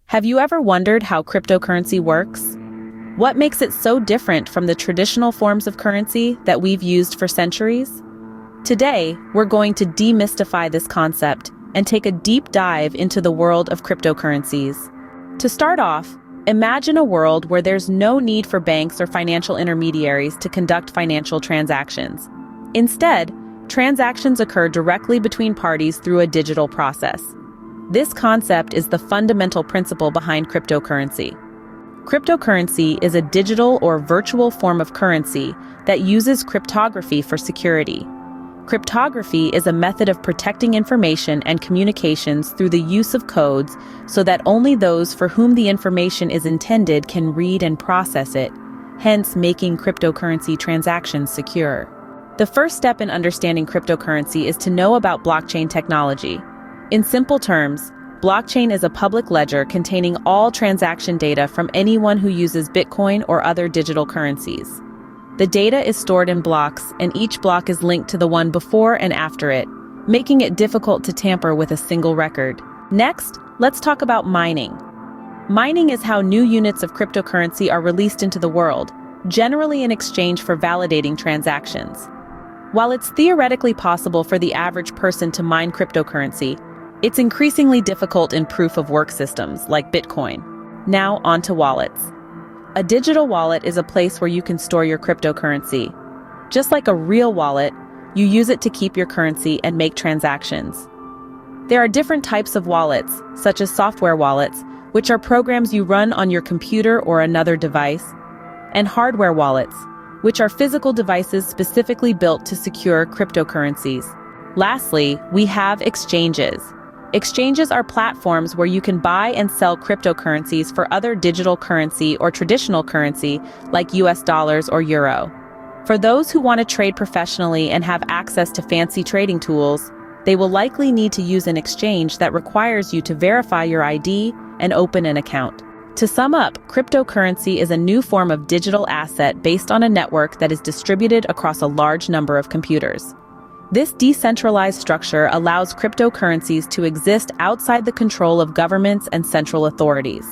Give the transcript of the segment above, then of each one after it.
Have you ever wondered how cryptocurrency works? What makes it so different from the traditional forms of currency that we've used for centuries? Today, we're going to demystify this concept and take a deep dive into the world of cryptocurrencies. To start off, imagine a world where there's no need for banks or financial intermediaries to conduct financial transactions. Instead, transactions occur directly between parties through a digital process. This concept is the fundamental principle behind cryptocurrency. Cryptocurrency is a digital or virtual form of currency that uses cryptography for security. Cryptography is a method of protecting information and communications through the use of codes so that only those for whom the information is intended can read and process it, hence making cryptocurrency transactions secure. The first step in understanding cryptocurrency is to know about blockchain technology. In simple terms, blockchain is a public ledger containing all transaction data from anyone who uses Bitcoin or other digital currencies. The data is stored in blocks, and each block is linked to the one before and after it, making it difficult to tamper with a single record. Next, let's talk about mining. Mining is how new units of cryptocurrency are released into the world, generally in exchange for validating transactions. While it's theoretically possible for the average person to mine cryptocurrency, it's increasingly difficult in proof-of-work systems like Bitcoin. Now, onto wallets. A digital wallet is a place where you can store your cryptocurrency. Just like a real wallet, you use it to keep your currency and make transactions. There are different types of wallets, such as software wallets, which are programs you run on your computer or another device, and hardware wallets, which are physical devices specifically built to secure cryptocurrencies. Lastly, we have exchanges. Exchanges are platforms where you can buy and sell cryptocurrencies for other digital currency or traditional currency like US dollars or euro. For those who want to trade professionally and have access to fancy trading tools, they will likely need to use an exchange that requires you to verify your ID and open an account. To sum up, cryptocurrency is a new form of digital asset based on a network that is distributed across a large number of computers. This decentralized structure allows cryptocurrencies to exist outside the control of governments and central authorities.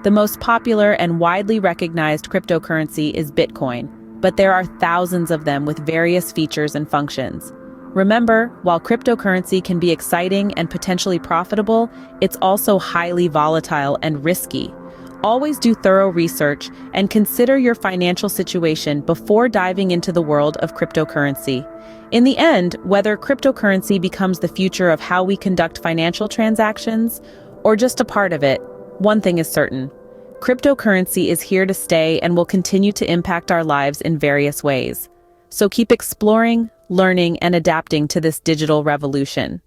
The most popular and widely recognized cryptocurrency is Bitcoin, but there are thousands of them with various features and functions. Remember, while cryptocurrency can be exciting and potentially profitable, it's also highly volatile and risky. Always do thorough research and consider your financial situation before diving into the world of cryptocurrency. In the end, whether cryptocurrency becomes the future of how we conduct financial transactions or just a part of it, one thing is certain: cryptocurrency is here to stay and will continue to impact our lives in various ways. So keep exploring, learning, and adapting to this digital revolution.